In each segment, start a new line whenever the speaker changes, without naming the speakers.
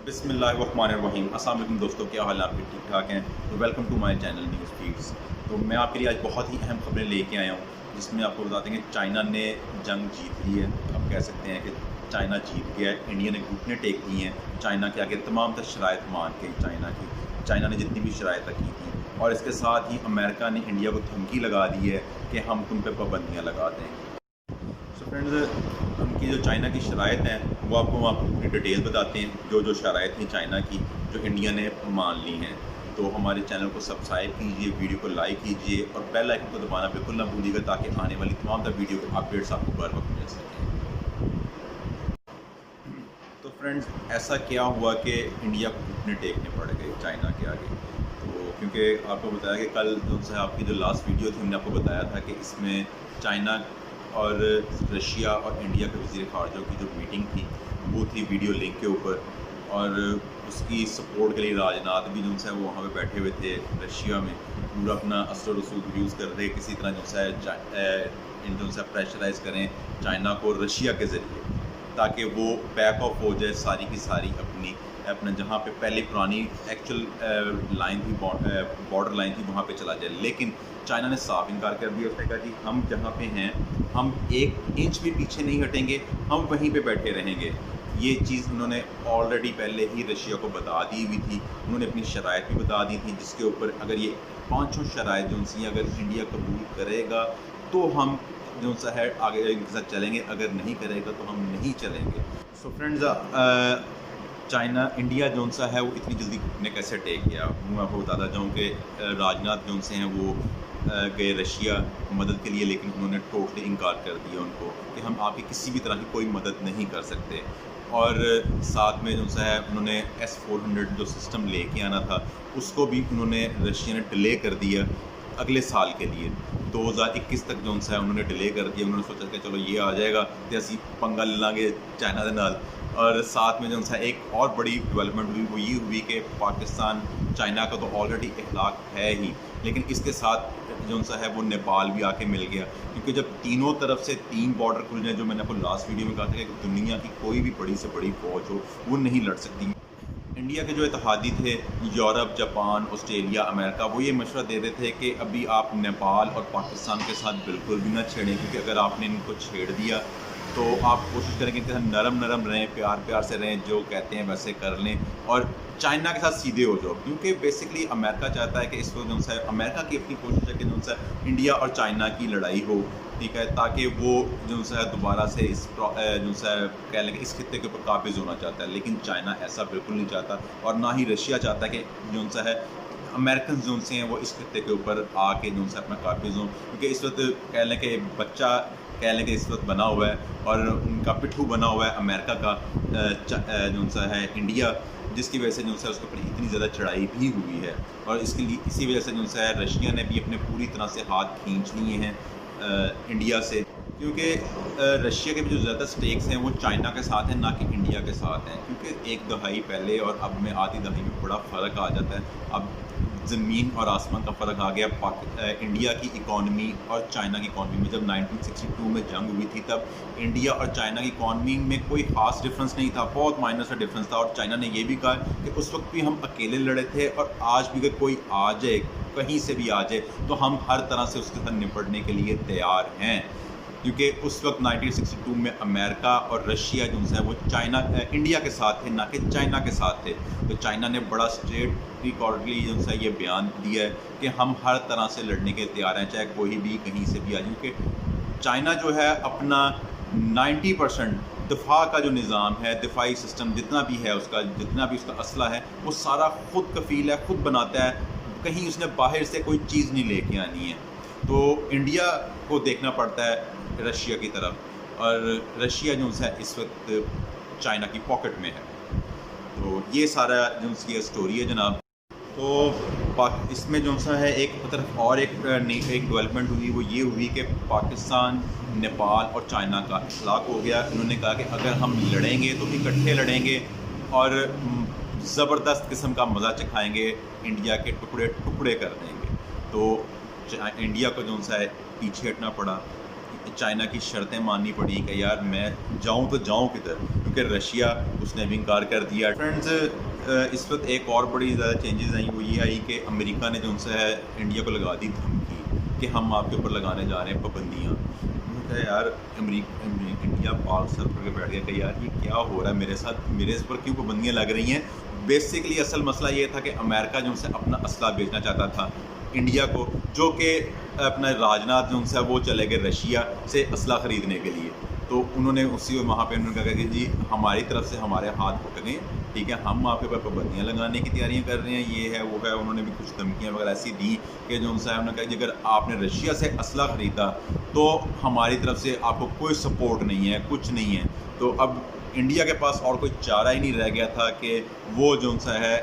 बिस्मिल्लाहिर्रहमानिर्रहीम। अस्सलाम वालेकुम दोस्तों, क्या हाल है आपके? ठीक ठाक हैं? तो welcome to my channel news feeds. तो मैं आपके लिए आज बहुत ही अहम खबरें लेके आया हूँ, जिसमें आपको बताते हैं कि चाइना ने जंग जीत ली है। आप कह सकते हैं कि चाइना जीत गया है। इंडिया ने घुटने टेक दी हैं चाइना के आगे, तमाम तर शराइत मान के चाइना ने जितनी भी शराइत की थी। और इसके साथ ही अमेरिका ने इंडिया को धमकी लगा दी है कि हम तुम पे पाबंदियाँ लगा देंगे। सो फ्रेंड्स, उनकी जो चाइना की शराइत हैं वो आपको पूरी डिटेल बताते हैं, जो शराइत थी चाइना की, जो इंडिया ने मान ली हैं। तो हमारे चैनल को सब्सक्राइब कीजिए, वीडियो को लाइक कीजिए और बेल आइकन को दबाना बिल्कुल ना भूलिएगा, ताकि आने वाली तमाम तर वीडियो के अपडेट्स आपको बर वक्त मिल सकें। तो फ्रेंड्स, ऐसा क्या हुआ कि इंडिया को घुटने टेकने पड़ गए चाइना के आगे? तो क्योंकि आपको बताया कि कल जो आपकी जो लास्ट वीडियो थी, हमने आपको बताया था कि इसमें चाइना और रशिया और इंडिया के वज़ीर ख़ारजा की जो मीटिंग थी वो थी वीडियो लिंक के ऊपर, और उसकी सपोर्ट के लिए राजनाथ भी जो है वो वहाँ पे बैठे हुए थे रशिया में, पूरा अपना असर रसूख यूज़ कर रहे, किसी तरह जो है प्रेशराइज़ करें चाइना को रशिया के ज़रिए, ताकि वो बैक ऑफ हो जाए सारी की सारी अपना जहाँ पे पहले पुरानी एक्चुअल लाइन थी, बॉर्डर लाइन थी, वहाँ पे चला जाए। लेकिन चाइना ने साफ इनकार कर दिया। उसने कहा जी हम जहाँ पे हैं हम 1 इंच भी पीछे नहीं हटेंगे, हम वहीं पे बैठे रहेंगे। ये चीज़ उन्होंने ऑलरेडी पहले ही रशिया को बता दी हुई थी। उन्होंने अपनी शराइत भी बता दी थी, जिसके ऊपर अगर ये 5 शराइत जो सी अगर इंडिया कबूल करेगा तो हम जो सा है आगे इनके साथ चलेंगे, अगर नहीं करेगा तो हम नहीं चलेंगे। सो फ्रेंड्स, इंडिया जो सा है वो इतनी जल्दी घुटने कैसे टेक गया? मैं आपको बताता जाऊँ कि राजनाथ जो से हैं वो गए रशिया मदद के लिए, लेकिन उन्होंने टोटली इनकार कर दिया उनको कि हम आपकी किसी भी तरह की कोई मदद नहीं कर सकते। और साथ में जो सा है उन्होंने S-400 जो सिस्टम लेके आना था उसको भी उन्होंने रशिया ने डिले कर दिया अगले साल के लिए। 2021 तक जो है उन्होंने डिले कर दिया। उन्होंने सोचा कि चलो ये आ जाएगा तो असी पंगा ले लांगे चाइना के नाल। और साथ में जो है एक और बड़ी डेवलपमेंट हुई, वो ये हुई कि पाकिस्तान चाइना का तो ऑलरेडी इख्लाक है ही, लेकिन इसके साथ जो है वो नेपाल भी आके मिल गया। क्योंकि जब तीनों तरफ से 3 बॉर्डर खुल जाए, जो मैंने आपको लास्ट वीडियो में कहा था कि दुनिया की कोई भी बड़ी से बड़ी फौज हो वो नहीं लड़ सकती। इंडिया के जो इत्तेहादी थे, यूरोप, जापान, ऑस्ट्रेलिया, अमेरिका, वो ये मशवरा दे रहे थे कि अभी आप नेपाल और पाकिस्तान के साथ बिल्कुल भी ना छेड़ें, क्योंकि अगर आपने इनको छेड़ दिया तो आप कोशिश करें कि नरम रहें, प्यार से रहें, जो कहते हैं वैसे कर लें और चाइना के साथ सीधे हो जाओ। क्योंकि बेसिकली अमेरिका चाहता है कि इस वक्त जो है अमेरिका की अपनी कोशिश है कि जो है इंडिया और चाइना की लड़ाई हो, ठीक है, ताकि वो जो है दोबारा से जो है कह लें कि इस खित्ते के ऊपर काबिज़ होना चाहता है। लेकिन चाइना ऐसा बिल्कुल नहीं चाहता, और ना ही रशिया चाहता है कि जो है अमेरिकन जो से हैं वो इस खित्ते के ऊपर आके जो है अपना काबिज़ हों। क्योंकि इस वक्त कह लें कि बच्चा कह लें कि इस वक्त बना हुआ है और उनका पिट्ठू बना हुआ है अमेरिका का जो सा है इंडिया, जिसकी वजह से जो है उसके ऊपर इतनी ज़्यादा चढ़ाई भी हुई है। और इसी वजह से जो है रशिया ने भी अपने पूरी तरह से हाथ खींच लिए हैं इंडिया से, क्योंकि रशिया के भी जो ज़्यादा स्टेक्स हैं वो चाइना के साथ हैं, ना कि इंडिया के साथ हैं। क्योंकि 1 दहाई पहले और अब में आधी दहाई में बड़ा फ़र्क आ जाता है। अब ज़मीन और आसमान का फ़र्क आ गया। इंडिया की इकॉनमी और चाइना की इकॉनमी में जब 1962 में जंग हुई थी, तब इंडिया और चाइना की इकॉनमी में कोई ख़ास डिफरेंस नहीं था, बहुत माइनर सा डिफरेंस था। और चाइना ने ये भी कहा कि उस वक्त भी हम अकेले लड़े थे, और आज भी अगर कोई आ जाए, कहीं से भी आ जाए, तो हम हर तरह से उसके साथ निपटने के लिए तैयार हैं। क्योंकि उस वक्त 1962 में अमेरिका और रशिया जो है वो इंडिया के साथ थे, ना कि चाइना के साथ थे। तो चाइना ने बड़ा स्ट्रेट रिकॉर्डली जो है ये बयान दिया है कि हम हर तरह से लड़ने के तैयार हैं, चाहे कोई भी कहीं से भी आ जाए। क्योंकि चाइना जो है अपना 90% दिफा का जो निज़ाम है, दिफाई सिस्टम जितना भी है उसका, जितना भी उसका असला है, वो सारा ख़ुद कफ़ील है, ख़ुद बनाता है, कहीं उसने बाहर से कोई चीज़ नहीं लेके आनी है। तो इंडिया को देखना पड़ता है रशिया की तरफ, और रशिया जो है इस वक्त चाइना की पॉकेट में है। तो ये सारा जो उसकी स्टोरी है जनाब। तो इसमें जो सा है एक तरफ और एक डेवलपमेंट हुई, वो ये हुई कि पाकिस्तान, नेपाल और चाइना का इख्लाक हो गया। उन्होंने कहा कि अगर हम लड़ेंगे तो इकट्ठे लड़ेंगे और ज़बरदस्त किस्म का मज़ा चखाएँगे, इंडिया के टुकड़े टुकड़े कर देंगे। तो इंडिया को जो सा है पीछे हटना पड़ा। चाइना की शर्तें माननी पड़ी कि यार मैं जाऊँ तो जाऊँ किधर, क्योंकि रशिया उसने भी इनकार कर दिया। फ्रेंड्स, इस वक्त एक और बड़ी ज़्यादा चेंजेस आई, वो ये आई कि अमेरिका ने जो उनसे है इंडिया को लगा दी धमकी कि हम आपके ऊपर लगाने जा रहे हैं पाबंदियाँ। उन्होंने कहा यार इंडिया पाक सर पर बैठ गया कि यार ये क्या हो रहा है मेरे साथ, मेरे इस पर क्यों पाबंदियाँ लग रही हैं। बेसिकली असल मसला ये था कि अमेरिका जो उनसे अपना असला बेचना चाहता था इंडिया को, जो कि अपना राजनाथ जो उनसे वो चले गए रशिया से असला ख़रीदने के लिए। तो उन्होंने उसी वहाँ पे उन्होंने कहा कि जी हमारी तरफ से हमारे हाथ पक गए, ठीक है, हम आपके ऊपर पाबंदियाँ लगाने की तैयारियाँ कर रहे हैं, ये है वो है। उन्होंने भी कुछ धमकियाँ वगैरह ऐसी दी कि जो उनसे उन्होंने कहा कि अगर आपने रशिया से असला ख़रीदा तो हमारी तरफ से आपको कोई सपोर्ट नहीं है, कुछ नहीं है। तो अब इंडिया के पास और कोई चारा ही नहीं रह गया था कि वो जो उनसा है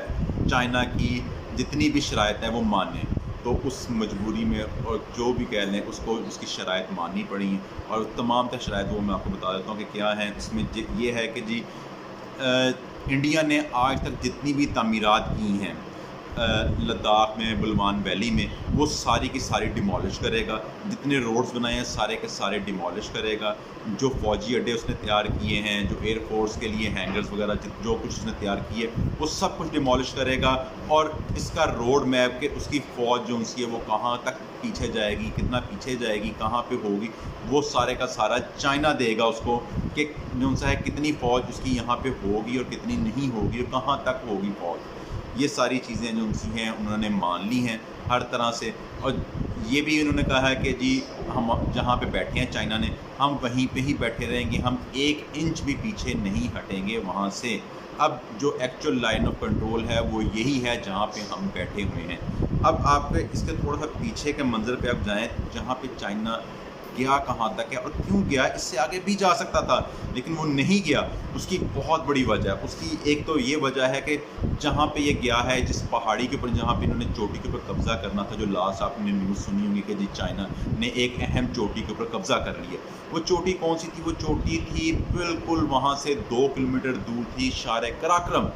चाइना की जितनी भी शराइत है वो माने। तो उस मजबूरी में और जो भी कह लें उसको उसकी शराइत माननी पड़ी, और तमाम तर शराइत वो मैं आपको बता देता हूँ कि क्या है। इसमें ये है कि जी इंडिया ने आज तक जितनी भी तामीरात की हैं लद्दाख में, बुलवान वैली में, वो सारी की सारी डिमोलिश करेगा। जितने रोड्स बनाए हैं सारे के सारे डिमोलिश करेगा। जो फ़ौजी अड्डे उसने तैयार किए हैं, जो एयरफोर्स के लिए हैंगर्स वगैरह जो कुछ उसने तैयार किए, वो सब कुछ डिमोलिश करेगा। और इसका रोड मैप के उसकी फ़ौज जो उसकी है वो कहाँ तक पीछे जाएगी, कितना पीछे जाएगी, कहाँ पे होगी, वो सारे का सारा चाइना देगा उसको कि जो उनसा है कितनी फ़ौज उसकी यहाँ पे होगी और कितनी नहीं होगी और कहाँ तक होगी फ़ौज। ये सारी चीज़ें जो उनसी हैं उन्होंने मान ली हैं हर तरह से। और ये भी उन्होंने कहा है कि जी हम जहाँ पे बैठे हैं चाइना ने, हम वहीं पे ही बैठे रहेंगे, हम 1 इंच भी पीछे नहीं हटेंगे वहाँ से। अब जो एक्चुअल लाइन ऑफ कंट्रोल है वो यही है जहाँ पे हम बैठे हुए हैं। अब आप इसके थोड़ा सा पीछे के मंज़र पे आप जाएँ जहाँ पे चाइना गया कहाँ तक है और क्यों गया, इससे आगे भी जा सकता था लेकिन वो नहीं गया। उसकी बहुत बड़ी वजह है। उसकी एक तो ये वजह है कि जहाँ पे ये गया है, जिस पहाड़ी के ऊपर जहाँ पे इन्होंने चोटी के ऊपर कब्ज़ा करना था, जो लास्ट आपने न्यूज़ सुनी होगी कि जी चाइना ने एक अहम चोटी के ऊपर कब्ज़ा कर लिया। वो चोटी कौन सी थी? वो चोटी थी बिल्कुल वहाँ से 2 किलोमीटर दूर थी, शार कराक्रम।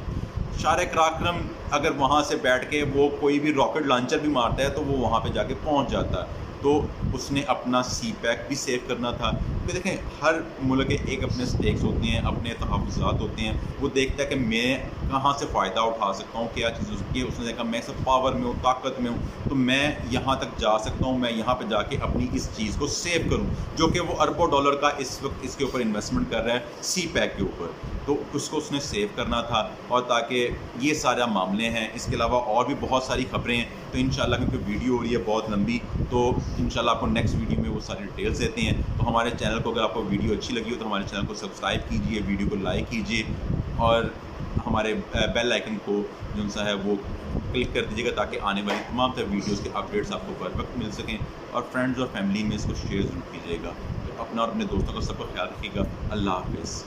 शार कराक्रम अगर वहाँ से बैठ के वो कोई भी रॉकेट लॉन्चर भी मारता है तो वो वहाँ पे जाके पहुँच जाता है। तो उसने अपना सी पैक भी सेव करना था, क्योंकि देखें हर मुल्क के एक अपने स्टेक्स होते हैं, अपने तहफ़्फ़ुज़ात होते हैं। वो देखता है कि मैं कहाँ से फ़ायदा उठा सकता हूँ, क्या चीज़ उसकी। उसने देखा मैं सब पावर में हूँ, ताकत में हूँ, तो मैं यहाँ तक जा सकता हूँ, मैं यहाँ पे जाके अपनी इस चीज़ को सेव करूँ, जो कि वो अरबों डॉलर का इस वक्त इसके ऊपर इन्वेस्टमेंट कर रहा है सी पैक के ऊपर। तो उसको उसने सेव करना था। और ताकि ये सारा मामले हैं, इसके अलावा और भी बहुत सारी खबरें हैं। तो इंशाल्लाह क्योंकि वीडियो हो रही है बहुत लंबी, तो इंशाल्लाह आपको नेक्स्ट वीडियो में वो सारी डिटेल्स देते हैं। तो हमारे चैनल को अगर आपको वीडियो अच्छी लगी हो तो हमारे चैनल को सब्सक्राइब कीजिए, वीडियो को लाइक कीजिए और हमारे बेल आइकन को जो सा है वो क्लिक कर दीजिएगा ताकि आने वाली तमाम तरह वीडियोज़ के अपडेट्स आपको बर वक्त मिल सकें। और फ्रेंड्स और फैमिली में इसको शेयर ज़रूर कीजिएगा। तो अपना और अपने दोस्तों का सबका ख्याल रखिएगा। अल्लाह हाफ़िज़।